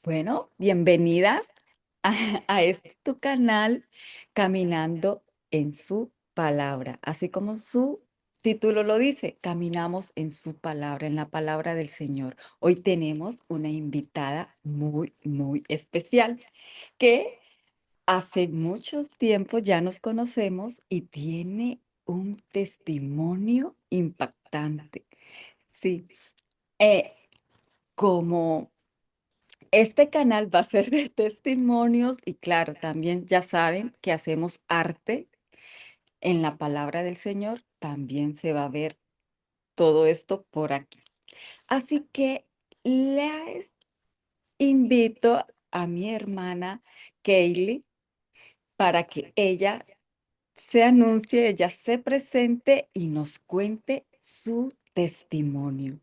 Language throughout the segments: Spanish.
Bueno, bienvenidas a este tu canal, Caminando en su palabra. Así como su título lo dice, caminamos en su palabra, en la palabra del Señor. Hoy tenemos una invitada muy especial que hace muchos tiempos ya nos conocemos y tiene un testimonio impactante. Sí, eh, como este canal va a ser de testimonios y claro, también ya saben que hacemos arte en la palabra del Señor, también se va a ver todo esto por aquí. Así que les invito a mi hermana Kaylee para que ella se anuncie, ella se presente y nos cuente su testimonio.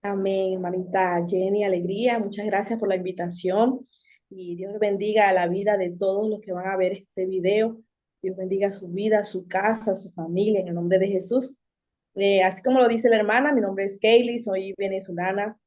Amén, hermanita Jenny, alegría. Muchas gracias por la invitación y Dios bendiga la vida de todos los que van a ver este video. Dios bendiga su vida, su casa, su familia, en el nombre de Jesús. Así como lo dice la hermana, mi nombre es Kaylee, soy venezolana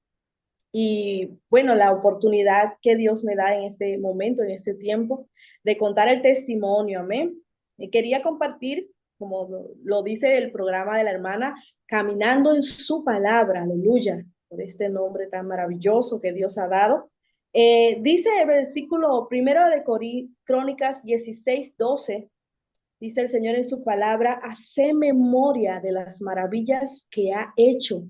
y bueno, la oportunidad que Dios me da en este momento, en este tiempo, de contar el testimonio, amén. Y quería compartir, como lo dice el programa de la hermana, caminando en su palabra, aleluya, por este nombre tan maravilloso que Dios ha dado. Dice el versículo primero de Crónicas 16:12, dice el Señor en su palabra, hace memoria de las maravillas que ha hecho,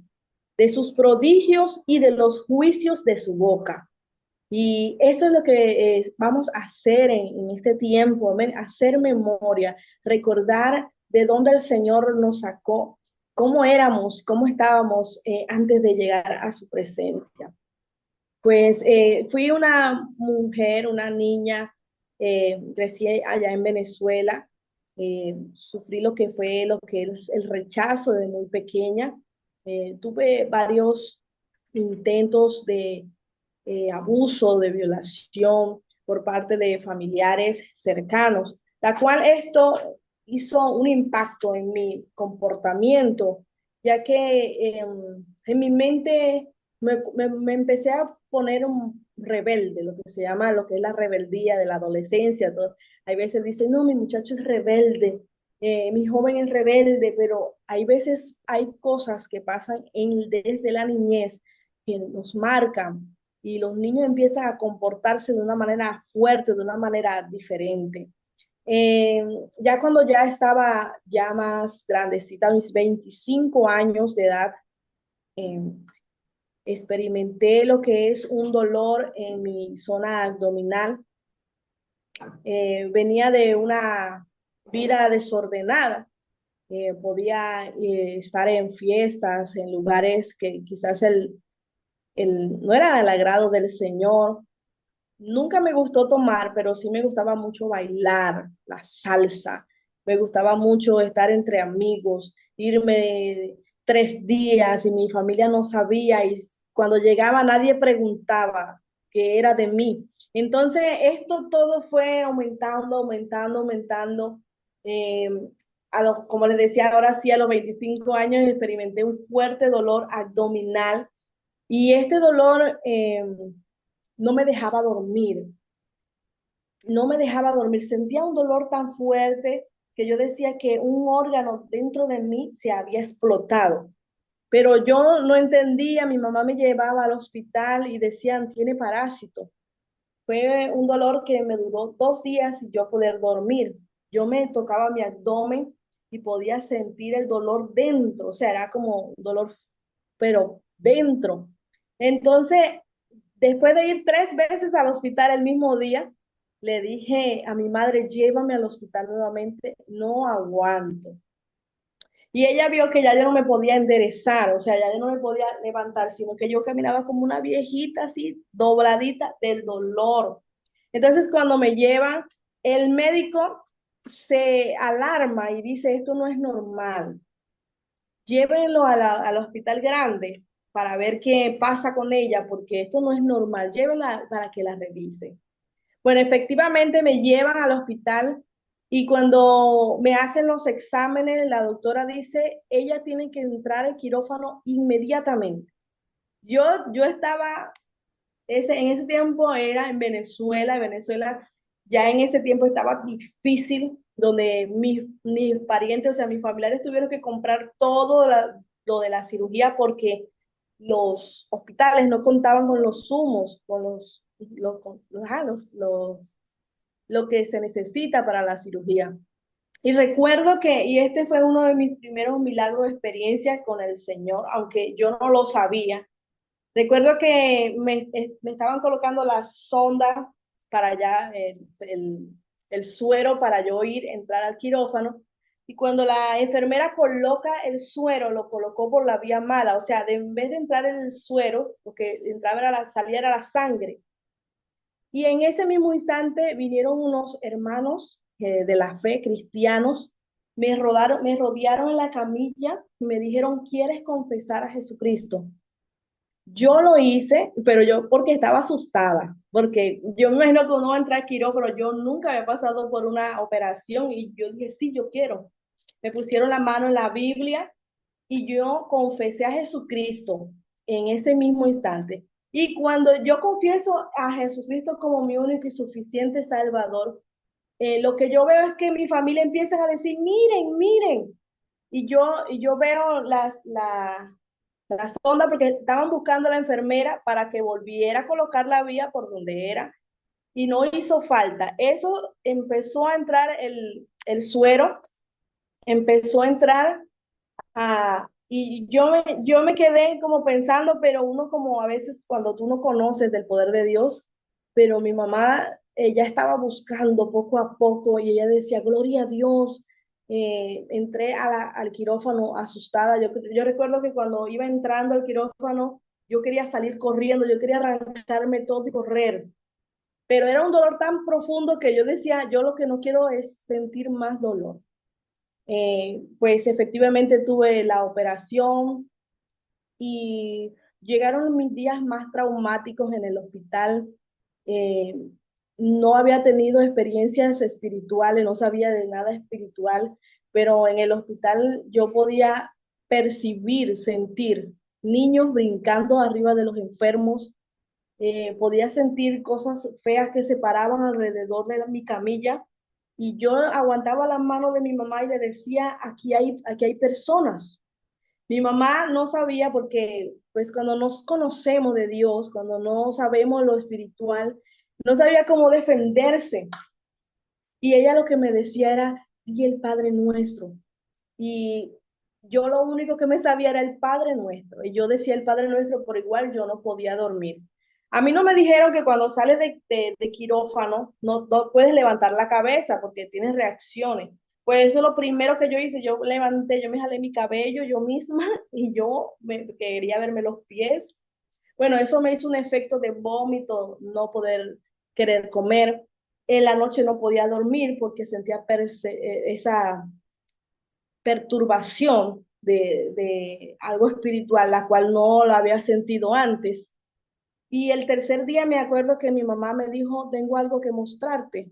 de sus prodigios y de los juicios de su boca. Y eso es lo que vamos a hacer en este tiempo, amén, hacer memoria, recordar de dónde el Señor nos sacó, cómo éramos, cómo estábamos antes de llegar a su presencia. Pues fui una mujer, una niña, crecí allá en Venezuela, sufrí lo que fue lo que es el rechazo de muy pequeña. Tuve varios intentos de abuso, de violación por parte de familiares cercanos, la cual esto hizo un impacto en mi comportamiento, ya que en mi mente me empecé a poner un rebelde, lo que se llama, lo que es la rebeldía de la adolescencia. Todo. Hay veces dicen, no, mi muchacho es rebelde, mi joven es rebelde, pero hay veces hay cosas que pasan desde la niñez que nos marcan y los niños empiezan a comportarse de una manera fuerte, de una manera diferente. Eh, ya cuando ya estaba ya más grandecita, a mis 25 años de edad, eh, experimenté lo que es un dolor en mi zona abdominal. Venía de una vida desordenada. Podía estar en fiestas, en lugares que quizás no era del agrado del Señor. Nunca me gustó tomar, pero sí me gustaba mucho bailar, la salsa. Me gustaba mucho estar entre amigos, irme 3 días y mi familia no sabía y cuando llegaba nadie preguntaba qué era de mí. Entonces, esto todo fue aumentando, aumentando, aumentando. Eh, como les decía, ahora sí, a los 25 años experimenté un fuerte dolor abdominal y este dolor no me dejaba dormir, no me dejaba dormir, sentía un dolor tan fuerte que yo decía que un órgano dentro de mí se había explotado, pero yo no entendía, mi mamá me llevaba al hospital y decían, tiene parásito. Fue un dolor que me duró 2 días y yo poder dormir. Yo me tocaba mi abdomen y podía sentir el dolor dentro, o sea, era como un dolor, pero dentro. Entonces, después de ir 3 veces al hospital el mismo día, le dije a mi madre, llévame al hospital nuevamente, no aguanto. Y ella vio que ya yo no me podía enderezar, o sea, ya yo no me podía levantar, sino que yo caminaba como una viejita así, dobladita del dolor. Entonces, cuando me llevan, el médico se alarma y dice, esto no es normal. Llévenlo al hospital grande para ver qué pasa con ella, porque esto no es normal. Llévenla para que la revise. Bueno, efectivamente me llevan al hospital y cuando me hacen los exámenes, la doctora dice, ella tiene que entrar al quirófano inmediatamente. Yo, yo estaba, en ese tiempo era en Venezuela, Venezuela ya en ese tiempo estaba difícil, donde mis parientes, o sea, mis familiares tuvieron que comprar todo lo de la cirugía porque los hospitales no contaban con los sumos, con lo que se necesita para la cirugía. Y recuerdo que, y este fue uno de mis primeros milagros de experiencia con el Señor, aunque yo no lo sabía. Recuerdo que me estaban colocando la sonda para allá, el suero para yo entrar al quirófano. Y cuando la enfermera coloca el suero, lo colocó por la vía mala. O sea, en vez de entrar el suero, lo que entraba era salía era la sangre. Y en ese mismo instante vinieron unos hermanos de la fe, cristianos, me rodearon en la camilla y me dijeron, ¿quieres confesar a Jesucristo? Yo lo hice, pero yo porque estaba asustada, porque yo me imagino que uno va a entrar a quirófano, yo nunca había pasado por una operación y yo dije, sí, yo quiero. Me pusieron la mano en la Biblia y yo confesé a Jesucristo en ese mismo instante. Y cuando yo confieso a Jesucristo como mi único y suficiente Salvador, lo que yo veo es que mi familia empieza a decir, miren, miren. Y yo veo la sonda porque estaban buscando a la enfermera para que volviera a colocar la vía por donde era y no hizo falta. Eso empezó a entrar el suero, empezó a entrar y yo me quedé como pensando, pero uno como a veces cuando tú no conoces del poder de Dios, pero mi mamá ella estaba buscando poco a poco y ella decía, gloria a Dios. Entré al quirófano asustada. Yo recuerdo que cuando iba entrando al quirófano, yo quería salir corriendo, yo quería arrancarme todo y correr, pero era un dolor tan profundo que yo decía, yo lo que no quiero es sentir más dolor. Pues efectivamente tuve la operación y llegaron mis días más traumáticos en el hospital. Eh, no había tenido experiencias espirituales, no sabía de nada espiritual, pero en el hospital yo podía percibir, sentir niños brincando arriba de los enfermos, podía sentir cosas feas que se paraban alrededor de mi camilla y yo aguantaba las manos de mi mamá y le decía, aquí hay personas. Mi mamá no sabía porque, pues cuando nos conocemos de Dios, cuando no sabemos lo espiritual, no sabía cómo defenderse. Y ella lo que me decía era, di el Padre Nuestro. Y yo lo único que me sabía era el Padre Nuestro. Y yo decía el Padre Nuestro, por igual yo no podía dormir. A mí no me dijeron que cuando sales de quirófano no puedes levantar la cabeza porque tienes reacciones. Pues eso es lo primero que yo hice. Yo levanté, yo me jalé mi cabello yo misma y yo quería verme los pies. Bueno, eso me hizo un efecto de vómito, no poder querer comer. En la noche no podía dormir porque sentía esa perturbación de algo espiritual, la cual no la había sentido antes. Y el tercer día me acuerdo que mi mamá me dijo, tengo algo que mostrarte.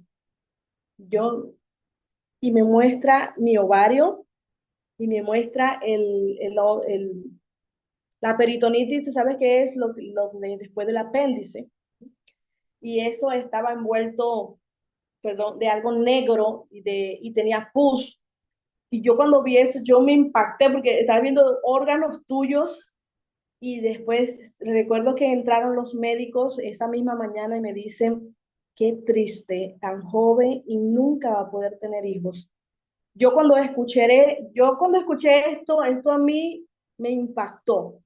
Yo, y me muestra mi ovario y me muestra la peritonitis, ¿tú sabes qué es después del apéndice? Y eso estaba envuelto, perdón, de algo negro y tenía pus. Y yo cuando vi eso, yo me impacté porque estaba viendo órganos tuyos. Y después recuerdo que entraron los médicos esa misma mañana y me dicen, qué triste, tan joven y nunca va a poder tener hijos. Yo cuando escuché esto a mí me impactó,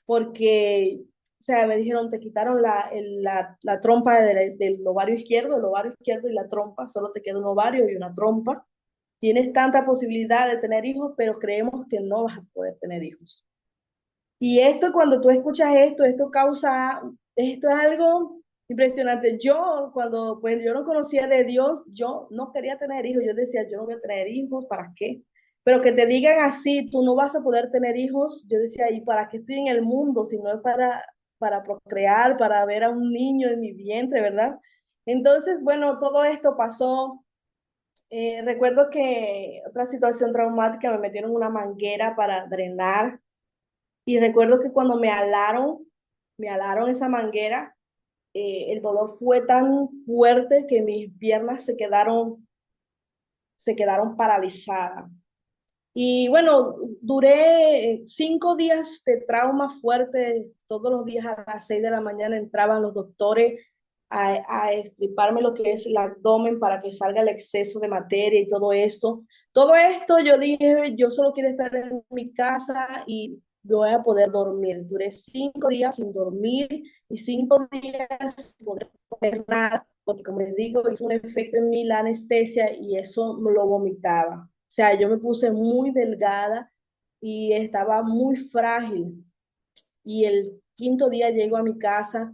porque, o sea, me dijeron, te quitaron la trompa del ovario izquierdo, el ovario izquierdo y la trompa, solo te queda un ovario y una trompa. Tienes tanta posibilidad de tener hijos, pero creemos que no vas a poder tener hijos. Y esto, cuando tú escuchas esto es algo impresionante. Yo, cuando pues yo no conocía de Dios, yo no quería tener hijos. Yo decía, yo no voy a tener hijos, ¿para qué? Pero que te digan así, tú no vas a poder tener hijos, yo decía, ¿y para qué estoy en el mundo? Si no es para procrear, para ver a un niño en mi vientre, ¿verdad? Entonces, bueno, todo esto pasó. Recuerdo que otra situación traumática, me metieron una manguera para drenar Y recuerdo que cuando me alaron esa manguera, el dolor fue tan fuerte que mis piernas se quedaron paralizadas. Y bueno, duré 5 días de trauma fuerte. Todos los días a las 6 de la mañana entraban los doctores a extirparme lo que es el abdomen para que salga el exceso de materia y todo esto. Todo esto yo dije, yo solo quiero estar en mi casa y voy a poder dormir. Duré 5 días sin dormir y 5 días sin poder comer nada, porque como les digo, hizo un efecto en mí la anestesia y eso me lo vomitaba. O sea, yo me puse muy delgada y estaba muy frágil. Y el quinto día llego a mi casa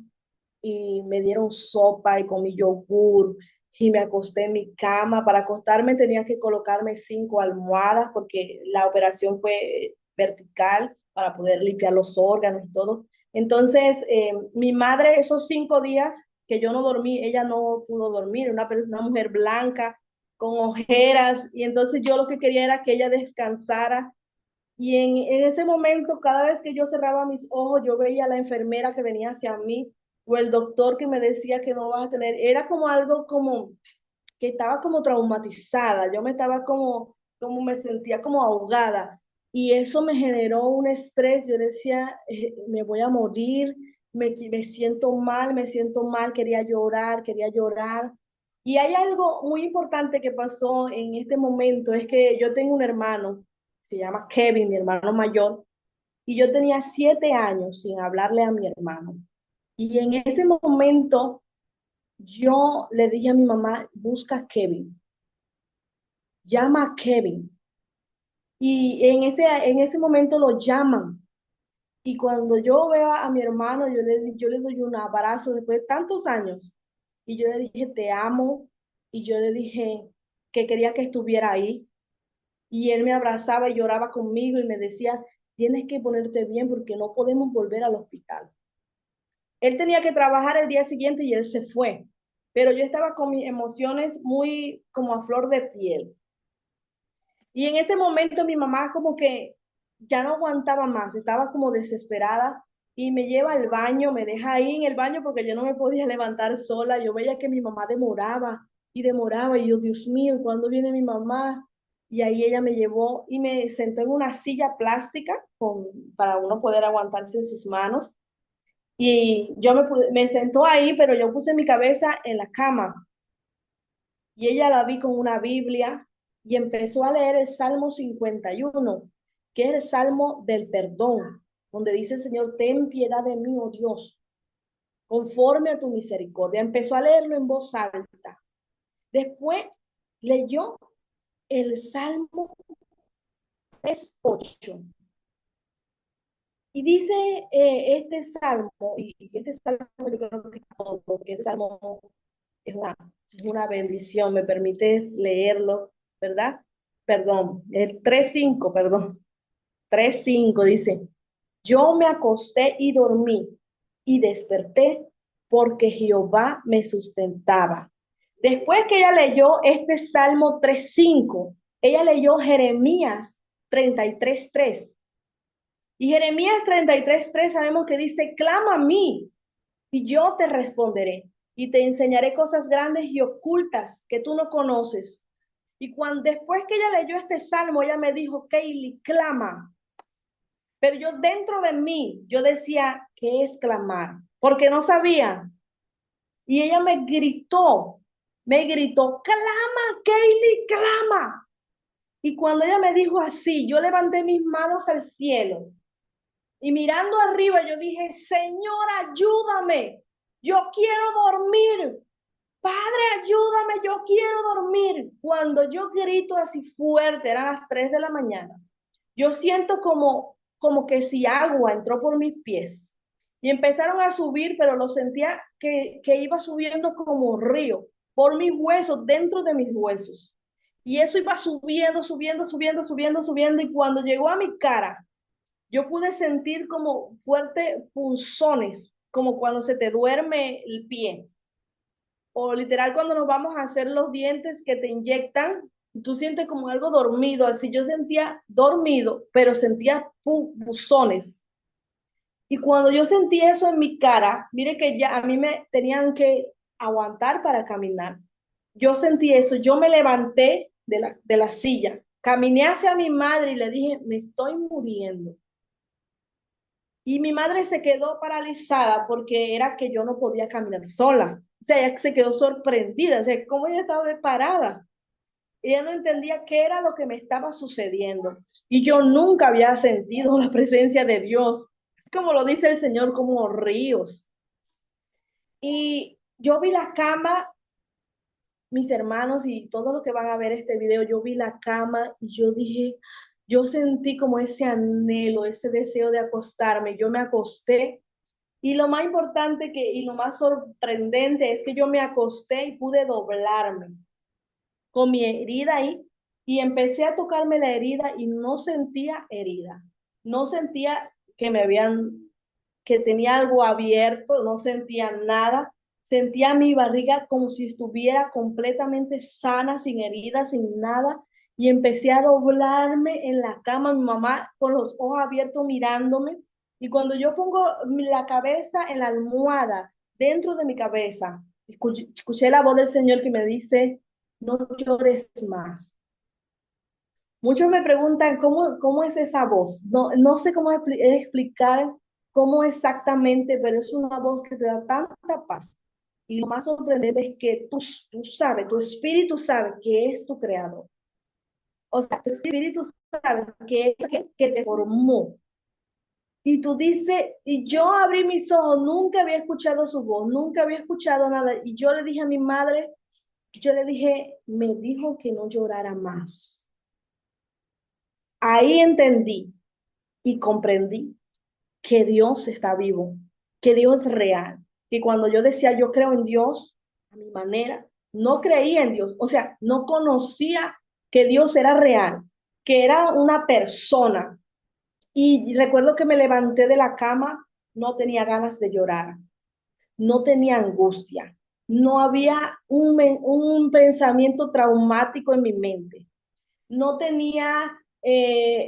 y me dieron sopa y comí yogur y me acosté en mi cama. Para acostarme tenía que colocarme 5 almohadas porque la operación fue vertical para poder limpiar los órganos y todo. Entonces, mi madre, esos 5 días que yo no dormí, ella no pudo dormir, una mujer blanca con ojeras, y entonces yo lo que quería era que ella descansara y en ese momento, cada vez que yo cerraba mis ojos, yo veía a la enfermera que venía hacia mí o el doctor que me decía que no vas a tener. Era como algo como que estaba como traumatizada. Yo me estaba como me sentía como ahogada. Y eso me generó un estrés. Yo decía, me voy a morir, me siento mal, quería llorar, quería llorar. Y hay algo muy importante que pasó en este momento, es que yo tengo un hermano, se llama Kevin, mi hermano mayor, y yo tenía 7 años sin hablarle a mi hermano. Y en ese momento yo le dije a mi mamá, busca a Kevin, llama a Kevin. Y en ese momento lo llaman. Y cuando yo veo a mi hermano, yo le doy un abrazo después de tantos años. Y yo le dije, te amo. Y yo le dije que quería que estuviera ahí. Y él me abrazaba y lloraba conmigo y me decía, tienes que ponerte bien porque no podemos volver al hospital. Él tenía que trabajar el día siguiente y él se fue. Pero yo estaba con mis emociones muy como a flor de piel. Y en ese momento mi mamá como que ya no aguantaba más, estaba como desesperada y me lleva al baño, me deja ahí en el baño porque yo no me podía levantar sola. Yo veía que mi mamá demoraba y yo, Dios mío, ¿cuándo viene mi mamá? Y ahí ella me llevó y me sentó en una silla plástica para uno poder aguantarse en sus manos. Y me sentó ahí, pero yo puse mi cabeza en la cama y ella la vi con una Biblia y empezó a leer el Salmo 51, que es el Salmo del perdón, donde dice, Señor, ten piedad de mí, oh Dios, conforme a tu misericordia. Empezó a leerlo en voz alta. Después leyó el Salmo 3:8 y dice este Salmo, y este Salmo yo creo que es todo, porque este Salmo es una bendición, me permites leerlo, ¿verdad? Perdón, el 3:5, perdón, 3:5 dice, yo me acosté y dormí y desperté porque Jehová me sustentaba. Después que ella leyó este Salmo 3:5, ella leyó Jeremías 33:3. Y Jeremías 33:3 sabemos que dice, clama a mí y yo te responderé y te enseñaré cosas grandes y ocultas que tú no conoces. Y cuando después que ella leyó este salmo, ella me dijo, Kaylee, clama. Pero yo dentro de mí, yo decía, ¿qué es clamar? Porque no sabía. Y ella me gritó, clama, Kaylee, clama. Y cuando ella me dijo así, yo levanté mis manos al cielo y mirando arriba, yo dije, Señor, ayúdame. Yo quiero dormir. Padre, ayúdame, yo quiero dormir. Cuando yo grito así fuerte, eran las 3 de la mañana, yo siento como que si agua entró por mis pies y empezaron a subir, pero lo sentía que iba subiendo como río por mis huesos, dentro de mis huesos. Y eso iba subiendo, subiendo, subiendo, subiendo, subiendo. Y cuando llegó a mi cara, yo pude sentir como fuertes punzones, como cuando se te duerme el pie o literal cuando nos vamos a hacer los dientes que te inyectan, tú sientes como algo dormido, así yo sentía dormido, pero sentía buzones. Y cuando yo sentí eso en mi cara, mire que ya a mí me tenían que aguantar para caminar. Yo sentí eso, yo me levanté de la silla, caminé hacia mi madre y le dije, me estoy muriendo. Y mi madre se quedó paralizada porque era que yo no podía caminar sola. O sea, ella se quedó sorprendida, o sea, cómo ella estaba de parada. Ella no entendía qué era lo que me estaba sucediendo. Y yo nunca había sentido la presencia de Dios. Es como lo dice el Señor, como ríos. Y yo vi la cama, mis hermanos y todos los que van a ver este video, yo vi la cama y yo dije, yo sentí como ese anhelo, ese deseo de acostarme. Yo me acosté y lo más importante y lo más sorprendente es que yo me acosté y pude doblarme con mi herida ahí y empecé a tocarme la herida y no sentía herida. No sentía que me habían, que tenía algo abierto, no sentía nada. Sentía mi barriga como si estuviera completamente sana, sin heridas, sin nada. Y empecé a doblarme en la cama, mi mamá con los ojos abiertos mirándome. Y cuando yo pongo la cabeza en la almohada, dentro de mi cabeza, escuché la voz del Señor que me dice, no llores más. Muchos me preguntan cómo es esa voz. No sé cómo explicar cómo exactamente, pero es una voz que te da tanta paz. Y lo más sorprendente es que tú sabes, tu espíritu sabe que es tu creador. O sea, tu espíritu sabe que es que te formó. Y tú dices, y yo abrí mis ojos, nunca había escuchado su voz, nunca había escuchado nada. Y yo le dije a mi madre, yo le dije, me dijo que no llorara más. Ahí entendí y comprendí que Dios está vivo, que Dios es real. Y cuando yo decía yo creo en Dios, a mi manera, no creía en Dios, o sea, no conocía que Dios era real, que era una persona. Y recuerdo que me levanté de la cama, no tenía ganas de llorar, no tenía angustia, no había un pensamiento traumático en mi mente, no tenía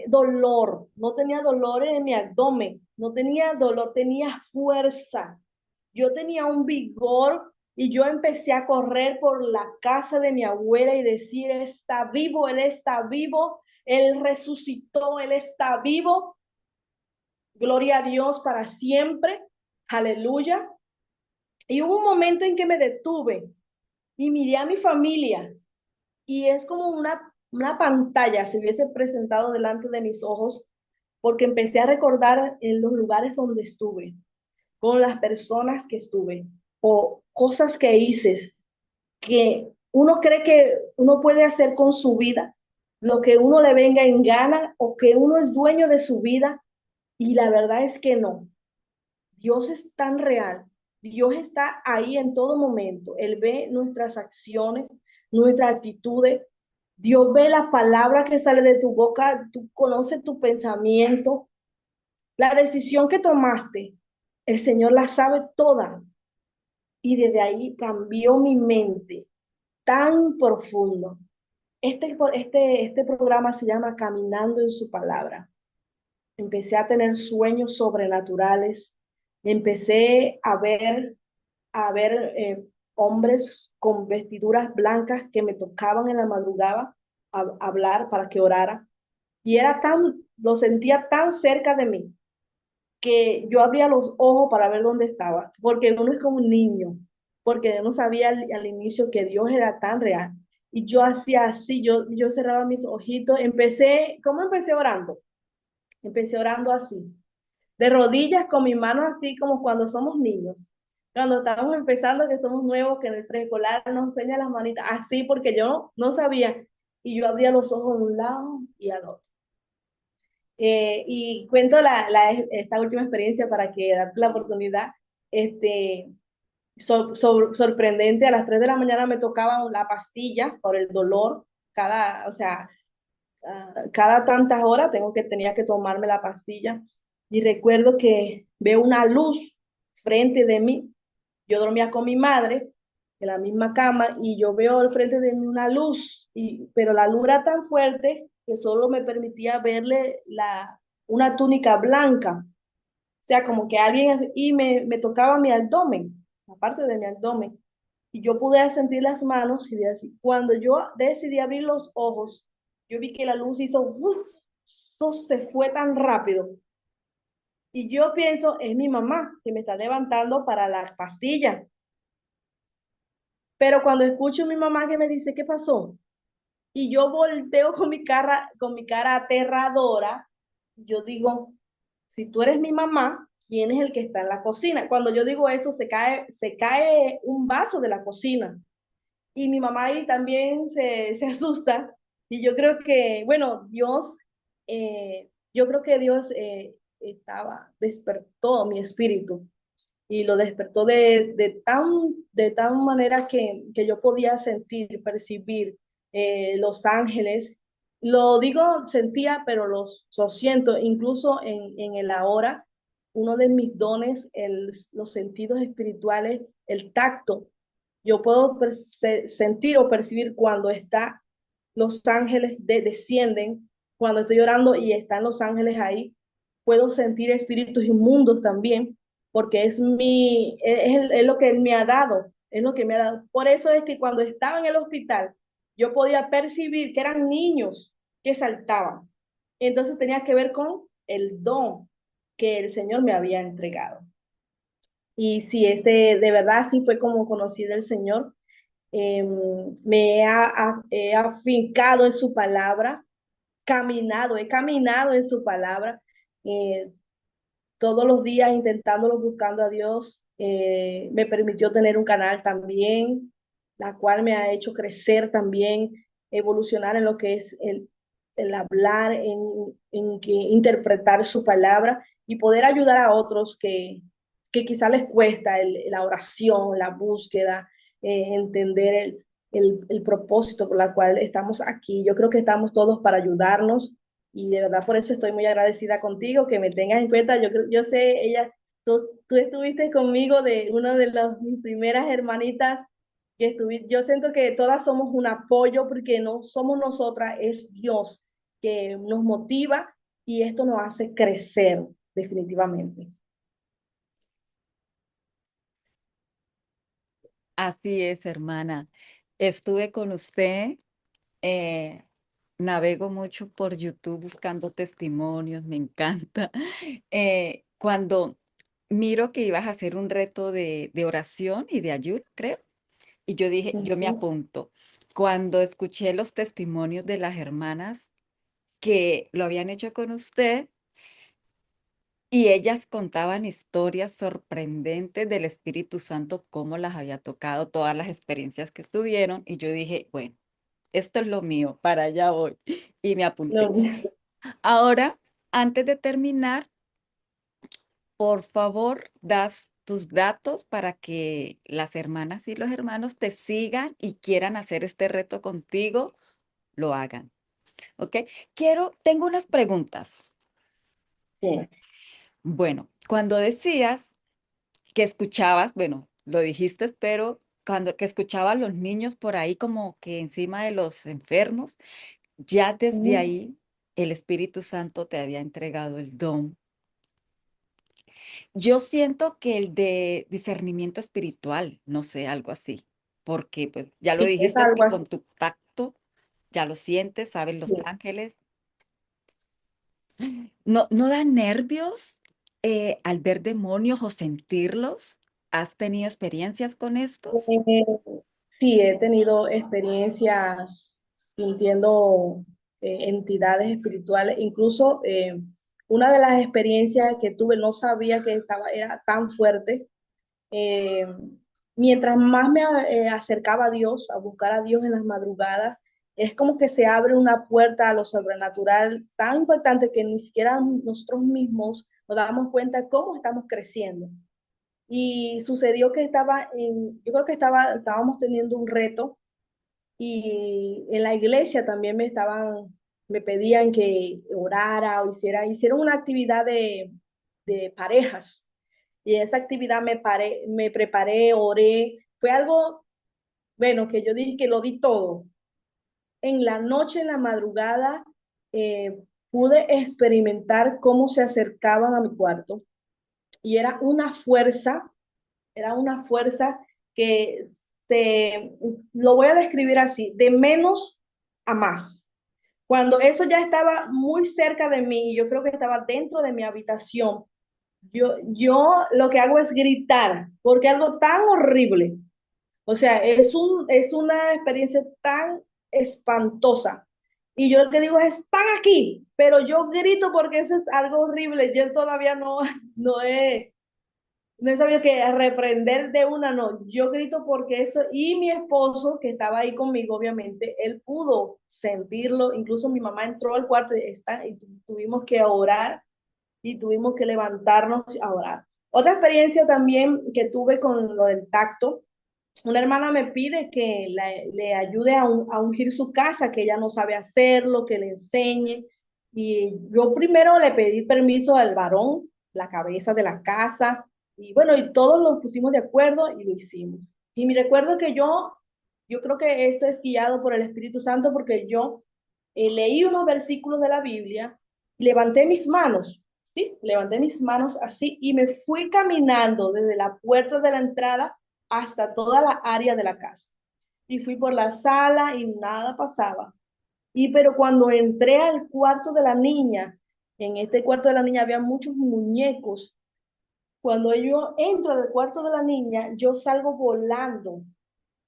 dolor, no tenía dolor en mi abdomen, no tenía dolor, tenía fuerza. Yo tenía un vigor y yo empecé a correr por la casa de mi abuela y decir, Él está vivo, Él resucitó, Él está vivo. Gloria a Dios para siempre. Aleluya. Y hubo un momento en que me detuve y miré a mi familia y es como una pantalla se hubiese presentado delante de mis ojos porque empecé a recordar en los lugares donde estuve, con las personas que estuve o cosas que hice que uno cree que uno puede hacer con su vida, lo que uno le venga en gana o que uno es dueño de su vida y la verdad es que no. Dios es tan real. Dios está ahí en todo momento. Él ve nuestras acciones, nuestras actitudes. Dios ve la palabra que sale de tu boca. Tú conoces tu pensamiento. La decisión que tomaste, el Señor la sabe toda. Y desde ahí cambió mi mente tan profundo. Este programa se llama Caminando en su palabra. Empecé a tener sueños sobrenaturales. Empecé a ver hombres con vestiduras blancas que me tocaban en la madrugada a hablar para que orara. Y lo sentía tan cerca de mí que yo abría los ojos para ver dónde estaba, porque uno es como un niño, porque yo no sabía al inicio que Dios era tan real. Y yo hacía así, yo cerraba mis ojitos, ¿cómo empecé orando? Empecé orando así de rodillas con mi mano así como cuando somos niños. Cuando estamos empezando, que somos nuevos, que en el preescolar nos enseña las manitas, así porque yo no sabía. Y yo abría los ojos de un lado y al otro. Y cuento esta última experiencia para que darte la oportunidad. Este, sorprendente, a las 3 de la mañana me tocaba la pastilla por el dolor, o sea, cada tantas horas tenía que tomarme la pastilla y recuerdo que veo una luz frente de mí. Yo dormía con mi madre en la misma cama y yo veo al frente de mí una luz, pero la luz era tan fuerte que solo me permitía verle una túnica blanca. O sea, como que alguien y me tocaba mi abdomen, la parte de mi abdomen. Y yo pude sentir las manos y así. Cuando yo decidí abrir los ojos, yo vi que la luz hizo, ¡uf! Eso se fue tan rápido. Y yo pienso, es mi mamá que me está levantando para la pastilla. Pero cuando escucho a mi mamá que me dice, ¿qué pasó? Y yo volteo con mi cara aterradora, yo digo, si tú eres mi mamá, ¿quién es el que está en la cocina? Cuando yo digo eso, se cae un vaso de la cocina. Y mi mamá ahí también se asusta. Y yo creo que, bueno, yo creo que Dios despertó mi espíritu y lo despertó de tan manera que yo podía sentir, percibir los ángeles. Lo digo sentía, pero lo siento, incluso en el ahora, uno de mis dones, los sentidos espirituales, el tacto. Yo puedo sentir o percibir cuando los ángeles descienden, cuando estoy orando y están los ángeles ahí. Puedo sentir espíritus inmundos también, porque es lo que él me ha dado, es lo que me ha dado. Por eso es que cuando estaba en el hospital, yo podía percibir que eran niños que saltaban. Entonces tenía que ver con el don que el Señor me había entregado. Y si de verdad sí fue como conocí del Señor, eh, he afincado en su palabra, he caminado en su palabra, eh, todos los días intentándolo, buscando a Dios. Me permitió tener un canal también, la cual me ha hecho crecer también, evolucionar en lo que es el hablar, en que interpretar su palabra y poder ayudar a otros que quizá les cuesta la oración, la búsqueda, entender el propósito por el cual estamos aquí. Yo creo que estamos todos para ayudarnos y de verdad por eso estoy muy agradecida contigo, que me tengas en cuenta. Yo sé, tú estuviste conmigo de una de mis primeras hermanitas que estuviste. Yo siento que todas somos un apoyo porque no somos nosotras, es Dios que nos motiva y esto nos hace crecer definitivamente. Así es, hermana. Estuve con usted, eh, navego mucho por YouTube buscando testimonios, me encanta. Cuando miro que ibas a hacer un reto de oración y de ayuno, creo, y yo dije, yo me Ujú. apunto. Cuando escuché los testimonios de las hermanas que lo habían hecho con usted, y ellas contaban historias sorprendentes del Espíritu Santo, cómo las había tocado, todas las experiencias que tuvieron. Y yo dije, bueno, esto es lo mío, para allá voy. Y me apunté. No, Ahora, antes de terminar, por favor, das tus datos para que las hermanas y los hermanos te sigan y quieran hacer este reto contigo, lo hagan. ¿Ok? Tengo unas preguntas. sí. Bueno, cuando decías que escuchabas, bueno, lo dijiste, pero cuando que escuchabas a los niños por ahí como que encima de los enfermos, ya desde Ujú. ahí el Espíritu Santo te había entregado el don. Yo siento que el de discernimiento espiritual, no sé, algo así, porque pues ya lo Sí, es dijiste algo que así. con tu tacto ya lo sientes, sabes los Sí. ángeles. ¿No da nervios al ver demonios o sentirlos? ¿Has tenido experiencias con estos? Eh, sí, he tenido experiencias sintiendo entidades espirituales. Incluso una de las experiencias que tuve, no sabía que era tan fuerte. Eh, Mientras más me acercaba a Dios, a buscar a Dios en las madrugadas, es como que se abre una puerta a lo sobrenatural tan importante que ni siquiera nosotros mismos nos damos cuenta cómo estamos creciendo. Y sucedió que yo creo que estábamos teniendo un reto y en la iglesia también me pedían que orara o hicieron una actividad de parejas. Y en esa actividad me preparé, oré. Fue algo, bueno, que yo dije que lo di todo. En la noche, en la madrugada, pude experimentar cómo se acercaban a mi cuarto, y era una fuerza que lo voy a describir así, de menos a más. Cuando eso ya estaba muy cerca de mí y yo creo que estaba dentro de mi habitación, yo lo que hago es gritar, porque algo tan horrible, o sea, es una experiencia tan espantosa. Y yo lo que digo es, están aquí, pero yo grito porque eso es algo horrible. Yo todavía no he, no he sabido que reprender de una, no. Yo grito porque eso, y mi esposo, que estaba ahí conmigo, obviamente, él pudo sentirlo. Incluso mi mamá entró al cuarto y tuvimos que orar y tuvimos que levantarnos a orar. Otra experiencia también que tuve con lo del tacto, una hermana me pide que le ayude a ungir su casa, que ella no sabe hacerlo, que le enseñe. Y yo primero le pedí permiso al varón, la cabeza de la casa, y bueno, y todos nos pusimos de acuerdo y lo hicimos. Y me recuerdo que yo creo que esto es guiado por el Espíritu Santo porque yo leí unos versículos de la Biblia, levanté mis manos, ¿sí? Levanté mis manos así y me fui caminando desde la puerta de la entrada hasta toda la área de la casa. Y fui por la sala y nada pasaba. Pero cuando entré al cuarto de la niña, en este cuarto de la niña había muchos muñecos. Cuando yo entro al cuarto de la niña, yo salgo volando.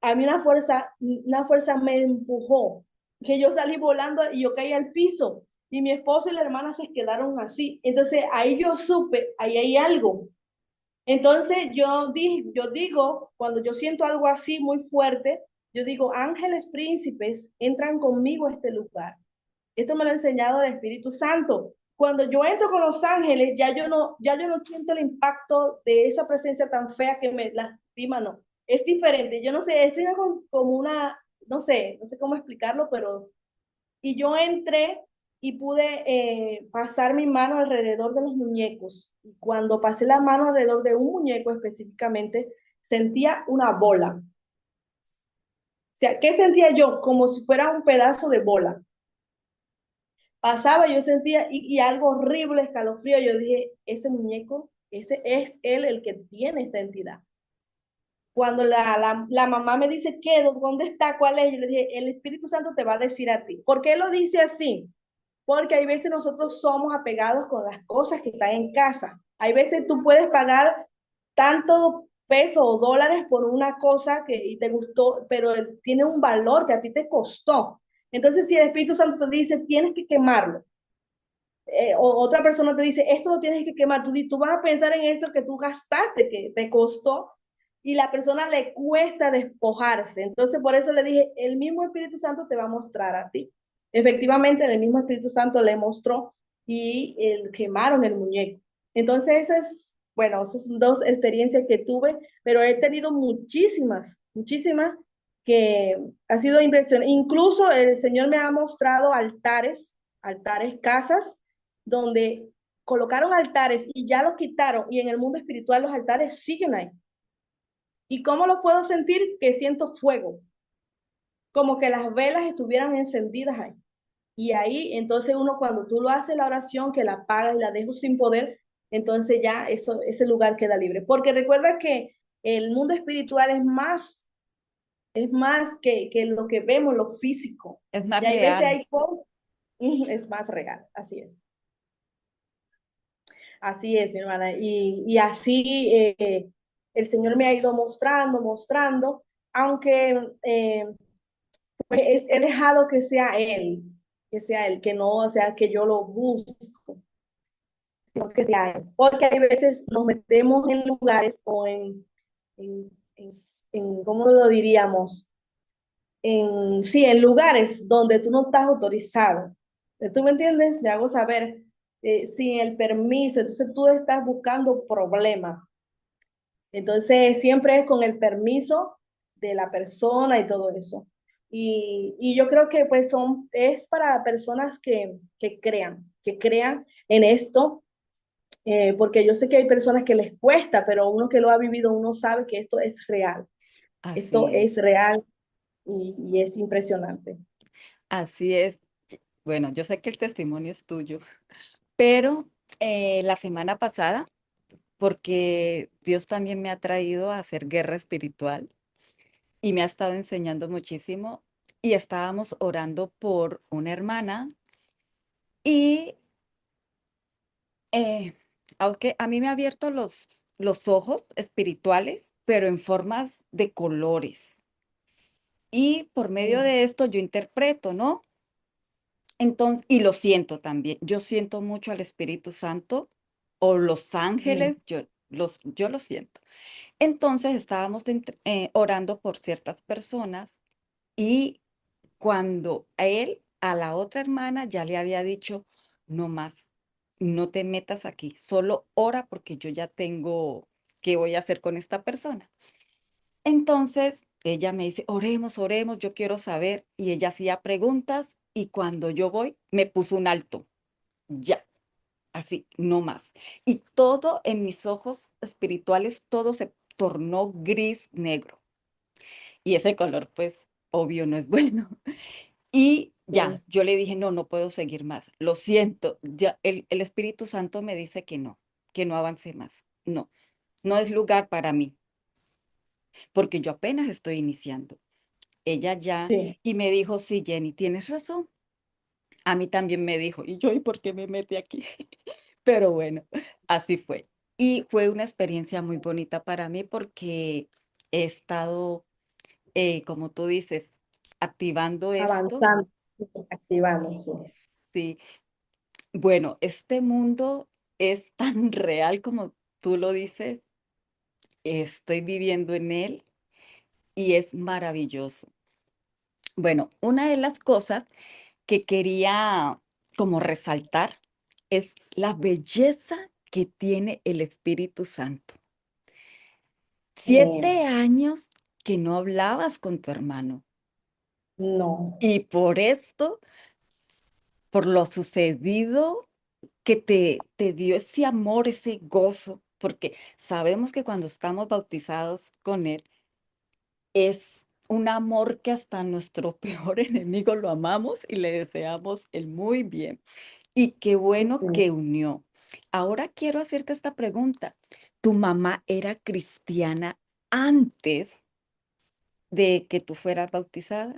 A mí una fuerza me empujó, que yo salí volando y yo caí al piso. Y mi esposo y la hermana se quedaron así. Entonces ahí yo supe, ahí hay algo. Entonces yo digo, cuando yo siento algo así muy fuerte, yo digo, ángeles príncipes entran conmigo a este lugar. Esto me lo ha enseñado el Espíritu Santo. Cuando yo entro con los ángeles, ya yo no siento el impacto de esa presencia tan fea que me lastima, no. Es diferente. Yo no sé, es como una, no sé cómo explicarlo, pero y yo entré y pude pasar mi mano alrededor de los muñecos. Y cuando pasé la mano alrededor de un muñeco específicamente, sentía una bola. O sea, ¿qué sentía yo? Como si fuera un pedazo de bola. Pasaba, yo sentía y algo horrible, escalofrío. Yo dije, ese muñeco, ese es él el que tiene esta entidad. Cuando la mamá me dice, ¿qué? ¿Dónde está? ¿Cuál es? Yo le dije, el Espíritu Santo te va a decir a ti. ¿Por qué lo dice así? Porque hay veces nosotros somos apegados con las cosas que están en casa. Hay veces tú puedes pagar tanto peso o dólares por una cosa que y te gustó, pero tiene un valor que a ti te costó. Entonces, si el Espíritu Santo te dice, tienes que quemarlo, o otra persona te dice, esto lo tienes que quemar, tú vas a pensar en eso que tú gastaste, que te costó, y la persona le cuesta despojarse. Entonces, por eso le dije, el mismo Espíritu Santo te va a mostrar a ti. Efectivamente, el mismo Espíritu Santo le mostró y quemaron el muñeco. Entonces, bueno, esas son dos experiencias que tuve, pero he tenido muchísimas que ha sido impresionante. Incluso el Señor me ha mostrado altares, casas donde colocaron altares y ya los quitaron y en el mundo espiritual los altares siguen ahí. ¿Y cómo lo puedo sentir? Que siento fuego, como que las velas estuvieran encendidas ahí. Y ahí, entonces uno cuando tú lo haces la oración, que la apagas y la dejo sin poder, entonces ya ese lugar queda libre. Porque recuerda que el mundo espiritual es más que lo que vemos, lo físico. Es más Y hay veces real. hay cosas, es más real, así es. Así es, mi hermana. Y así el Señor me ha ido mostrando, aunque pues he dejado que sea Él, que no sea que yo lo busco, sino que sea Él. Porque hay veces nos metemos en lugares o en, en, ¿cómo lo diríamos? Sí, en lugares donde tú no estás autorizado. ¿Tú me entiendes? Le hago saber sin el permiso. Entonces tú estás buscando problemas. Entonces, siempre es con el permiso de la persona y todo eso. Y yo creo que pues es para personas que crean en esto, porque yo sé que hay personas que les cuesta, pero uno que lo ha vivido, uno sabe que esto Así es es. real y es impresionante. Así es. Bueno, yo sé que el testimonio es tuyo, pero la semana pasada, porque Dios también me ha traído a hacer guerra espiritual y me ha estado enseñando muchísimo. Y estábamos orando por una hermana y eh, aunque a mí me ha abierto los ojos espirituales, pero en formas de colores. Y por medio Sí, de esto yo interpreto, ¿no? Entonces, y lo siento también. Yo siento mucho al Espíritu Santo o los ángeles, sí, yo lo siento. Entonces estábamos orando por ciertas personas y cuando a él, a la otra hermana, ya le había dicho, no más, no te metas aquí, solo ora porque yo ya tengo qué voy a hacer con esta persona. Entonces ella me dice, oremos, oremos, yo quiero saber. Y ella hacía preguntas y cuando yo voy, me puso un alto, ya, así, no más. Y todo en mis ojos espirituales, todo se tornó gris negro. Y ese color, pues, obvio, no es bueno. Y sí. ya, yo le dije, no, no puedo seguir más. Lo siento, ya el Espíritu Santo me dice que no avance más. No, no es lugar para mí, porque yo apenas estoy iniciando. Ella ya, Sí. y me dijo, sí, Jenny, tienes razón. A mí también me dijo, y yo, ¿y por qué me mete aquí? Pero bueno, así fue. Y fue una experiencia muy bonita para mí porque he estado, como tú dices, activando esto. Avanzando, activándose. Sí, bueno, este mundo es tan real como tú lo dices, estoy viviendo en él y es maravilloso. Bueno, una de las cosas que quería como resaltar es la belleza que tiene el Espíritu Santo. Eh, 7 años que no hablabas con tu hermano no, y por esto, por lo sucedido, que te dio ese amor, ese gozo, porque sabemos que cuando estamos bautizados con Él, es un amor que hasta nuestro peor enemigo lo amamos y le deseamos el muy bien. Y qué bueno sí. que unió. Ahora quiero hacerte esta pregunta. ¿Tu mamá era cristiana antes de que tú fueras bautizada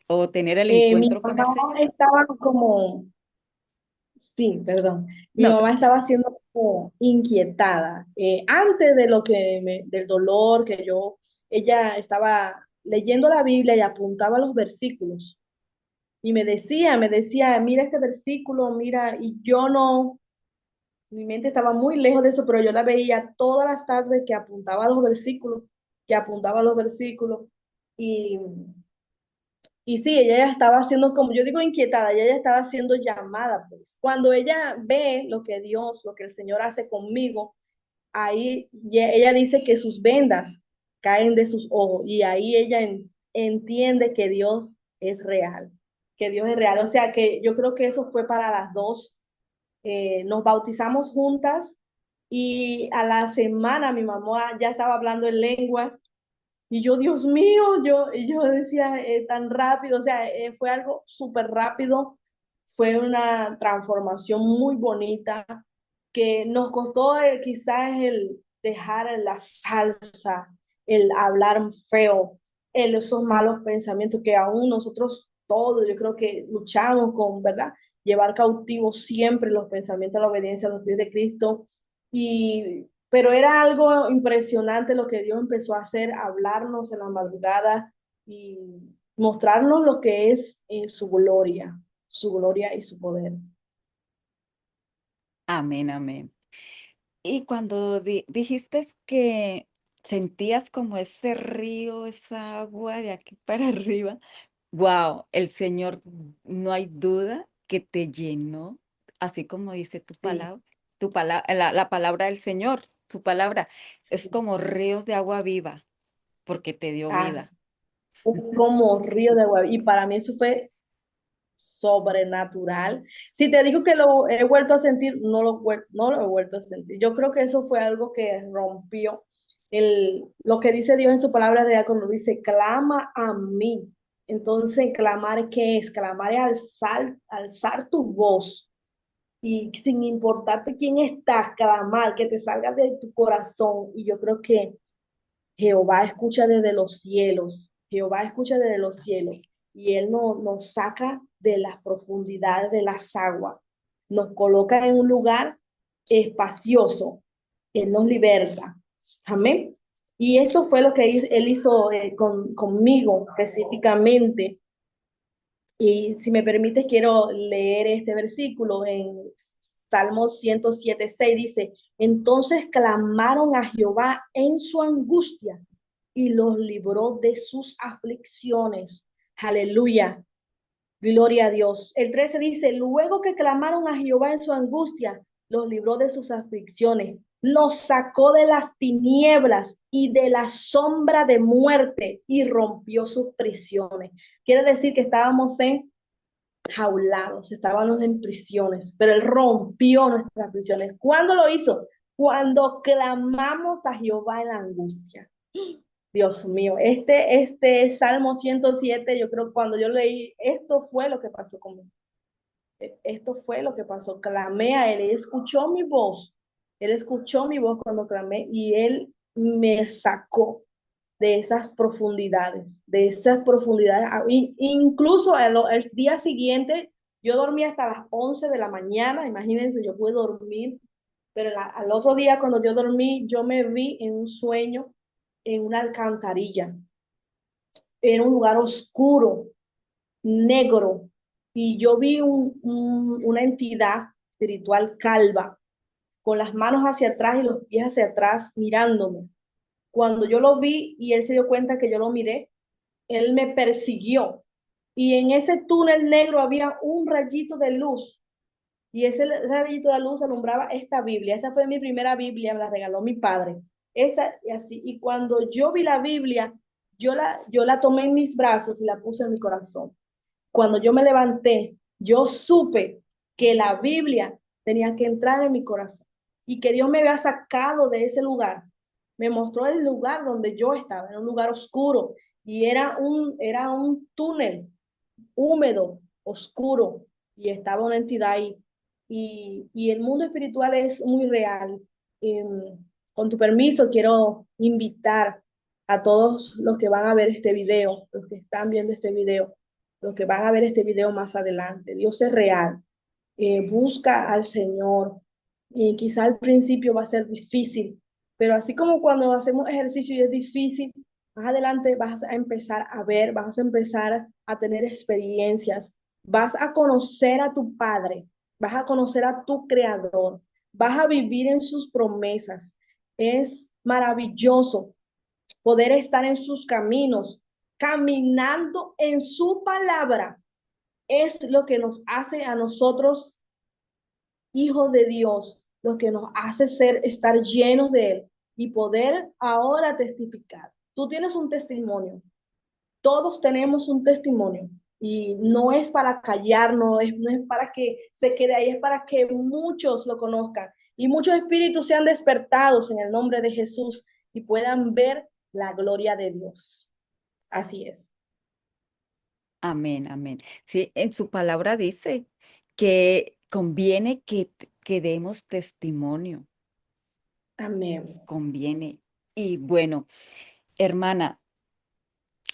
o tener el Mi encuentro con mamá el Señor? estaba como, sí, perdón, mi No, mamá tranquilo. estaba siendo como inquietada. Antes de lo del dolor que ella estaba leyendo la Biblia y apuntaba los versículos. Y me decía, mira este versículo, mira, y yo no, mi mente estaba muy lejos de eso, pero yo la veía todas las tardes que apuntaba los versículos, que apuntaba los versículos. Y, y sí, ella ya estaba siendo, como yo digo, inquietada, ella ya estaba siendo llamada, pues. Cuando ella ve lo que Dios, lo que el Señor hace conmigo, ahí ella dice que sus vendas caen de sus ojos y ahí ella entiende que Dios es real, que Dios es real. O sea que yo creo que eso fue para las dos. Nos bautizamos juntas y a la semana mi mamá ya estaba hablando en lenguas y yo, Dios mío, yo decía tan rápido, o sea, fue algo súper rápido, fue una transformación muy bonita que nos costó quizás el dejar la salsa, el hablar feo, esos malos pensamientos que aún nosotros todos, yo creo que luchamos con, ¿verdad? Llevar cautivos siempre los pensamientos a la obediencia a los pies de Cristo. Pero era algo impresionante lo que Dios empezó a hacer, hablarnos en la madrugada y mostrarnos lo que es su gloria y su poder. Amén, amén. Y cuando dijiste que sentías como ese río, esa agua de aquí para arriba, wow, el Señor no hay duda que te llenó, así como dice Sí, tu palabra, la palabra del Señor, tu palabra es sí. como ríos de agua viva, porque te dio Así, vida. es como río de agua. Y para mí eso fue sobrenatural. Si te digo que lo he vuelto a sentir, no lo he vuelto a sentir. Yo creo que eso fue algo que rompió lo que dice Dios en su palabra real cuando dice, clama a mí. Entonces, clamar, ¿qué es? Clamar es alzar tu voz y sin importarte quién estás, clamar, que te salga de tu corazón. Y yo creo que Jehová escucha desde los cielos, Jehová escucha desde los cielos y Él nos saca de las profundidades de las aguas, nos coloca en un lugar espacioso, Él nos liberta. Amén. Y esto fue lo que Él hizo conmigo específicamente. Y si me permites, quiero leer este versículo en Salmo 107:6 dice, entonces clamaron a Jehová en su angustia y los libró de sus aflicciones. Aleluya, gloria a Dios. El 13 dice, luego que clamaron a Jehová en su angustia, los libró de sus aflicciones, los sacó de las tinieblas y de la sombra de muerte y rompió sus prisiones. Quiere decir que estábamos en jaulados, estábamos en prisiones, pero Él rompió nuestras prisiones. ¿Cuándo lo hizo? Cuando clamamos a Jehová en la angustia. Dios mío, este Salmo 107, yo creo que cuando yo leí, esto fue lo que pasó conmigo. Esto fue lo que pasó. Clamé a Él, Él escuchó mi voz. Él escuchó mi voz cuando clamé y Él me sacó de esas profundidades. Incluso el día siguiente, yo dormí hasta las 11 de la mañana, imagínense, yo pude dormir, pero al otro día cuando yo dormí, yo me vi en un sueño en una alcantarilla, en un lugar oscuro, negro, y yo vi una entidad espiritual calva, con las manos hacia atrás y los pies hacia atrás, mirándome. Cuando yo lo vi y él se dio cuenta que yo lo miré, él me persiguió y en ese túnel negro había un rayito de luz y ese rayito de luz alumbraba esta Biblia. Esta fue mi primera Biblia, me la regaló mi padre. Esa y así. Y cuando yo vi la Biblia, yo la tomé en mis brazos y la puse en mi corazón. Cuando yo me levanté, yo supe que la Biblia tenía que entrar en mi corazón y que Dios me había sacado de ese lugar. Me mostró el lugar donde yo estaba, en un lugar oscuro y era un túnel húmedo, oscuro y estaba una entidad ahí. Y el mundo espiritual es muy real. Con tu permiso, quiero invitar a todos los que van a ver este video, los que están viendo este video, los que van a ver este video más adelante. Dios es real. Busca al Señor. Y quizá al principio va a ser difícil, pero así como cuando hacemos ejercicio y es difícil, más adelante vas a empezar a ver, vas a empezar a tener experiencias, vas a conocer a tu Padre, vas a conocer a tu Creador, vas a vivir en sus promesas. Es maravilloso poder estar en sus caminos, caminando en su palabra. Es lo que nos hace a nosotros hijos de Dios, lo que nos hace estar llenos de Él y poder ahora testificar. Tú tienes un testimonio, todos tenemos un testimonio y no es para callar, no es para que se quede ahí, es para que muchos lo conozcan y muchos espíritus sean despertados en el nombre de Jesús y puedan ver la gloria de Dios. Así es. Amén, amén. Sí, en su palabra dice que conviene que demos testimonio, Amén. conviene. Y bueno, hermana,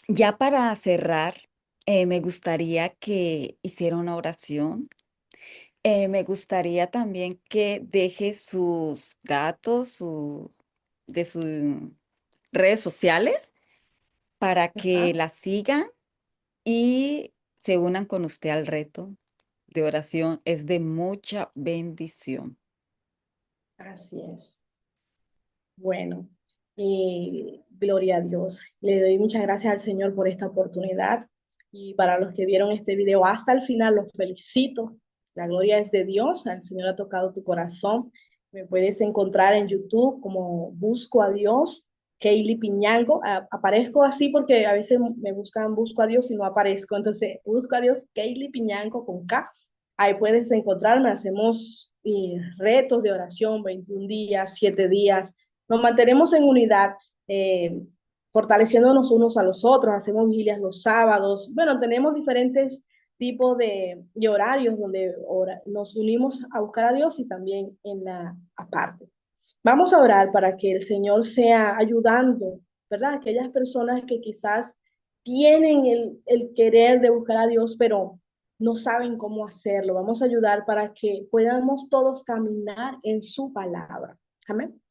ya para cerrar, me gustaría que hiciera una oración. Me gustaría también que deje sus datos de sus redes sociales para que Ajá. la sigan y se unan con usted al reto de oración. Es de mucha bendición. Así es. Bueno, gloria a Dios. Le doy muchas gracias al Señor por esta oportunidad. Y para los que vieron este video hasta el final, los felicito. La gloria es de Dios. El Señor ha tocado tu corazón. Me puedes encontrar en YouTube como Busco a Dios, Kaylee Piñango. Aparezco así porque a veces me buscan Busco a Dios y no aparezco. Entonces, Busco a Dios, Kaylee Piñango con K. Ahí puedes encontrarme. Hacemos retos de oración, 21 días, 7 días, nos mantenemos en unidad, fortaleciéndonos unos a los otros, hacemos vigilias los sábados. Bueno, tenemos tipo de horarios donde nos unimos a buscar a Dios y también en la aparte. Vamos a orar para que el Señor sea ayudando, ¿verdad? Aquellas personas que quizás tienen el querer de buscar a Dios, pero no saben cómo hacerlo. Vamos a ayudar para que podamos todos caminar en su palabra. Amén.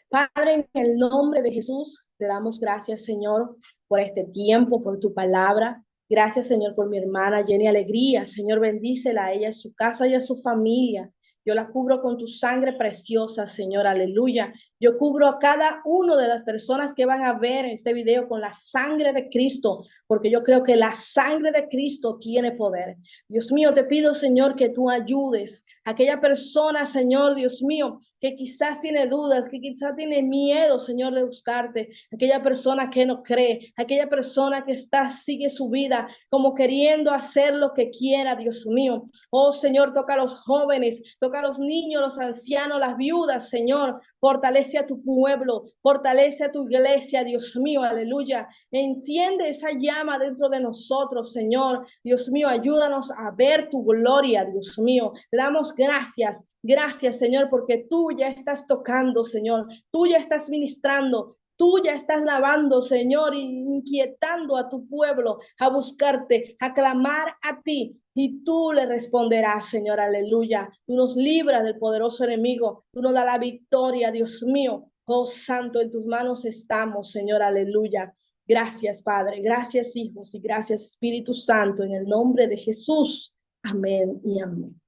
Padre, en el nombre de Jesús, te damos gracias, Señor, por este tiempo, por tu palabra. Gracias, Señor, por mi hermana Jenny Alegría. Señor, bendícela a ella, a su casa y a su familia. Yo la cubro con tu sangre preciosa, Señor, aleluya. Yo cubro a cada uno de las personas que van a ver este video con la sangre de Cristo, porque yo creo que la sangre de Cristo tiene poder. Dios mío, te pido, Señor, que tú ayudes a aquella persona, Señor, Dios mío, que quizás tiene dudas, que quizás tiene miedo, Señor, de buscarte, aquella persona que no cree, aquella persona que sigue su vida como queriendo hacer lo que quiera, Dios mío. Oh, Señor, toca a los jóvenes, toca a los niños, los ancianos, las viudas, Señor. Fortalece a tu pueblo, fortalece a tu iglesia, Dios mío, aleluya. Enciende esa llama dentro de nosotros, Señor. Dios mío, ayúdanos a ver tu gloria, Dios mío. Te damos gracias. Gracias, Señor, porque tú ya estás tocando, Señor. Tú ya estás ministrando. Tú ya estás lavando, Señor, inquietando a tu pueblo a buscarte, a clamar a ti. Y tú le responderás, Señor, aleluya. Tú nos libras del poderoso enemigo. Tú nos das la victoria, Dios mío. Oh, Santo, en tus manos estamos, Señor, aleluya. Gracias, Padre. Gracias, hijos. Y gracias, Espíritu Santo, en el nombre de Jesús. Amén y amén.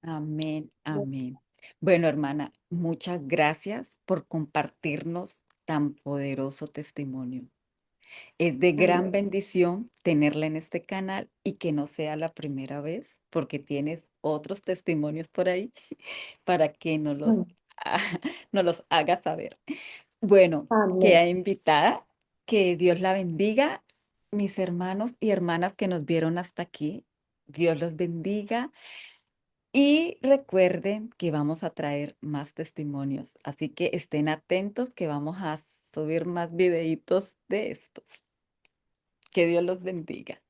Amén, amén. Bueno, hermana, muchas gracias por compartirnos tan poderoso testimonio. Es de gran Amén. bendición tenerla en este canal y que no sea la primera vez, porque tienes otros testimonios por ahí para que nos los haga saber. Bueno, Amén. queda invitada, que Dios la bendiga, mis hermanos y hermanas que nos vieron hasta aquí. Dios los bendiga. Y recuerden que vamos a traer más testimonios, así que estén atentos que vamos a subir más videitos de estos. Que Dios los bendiga.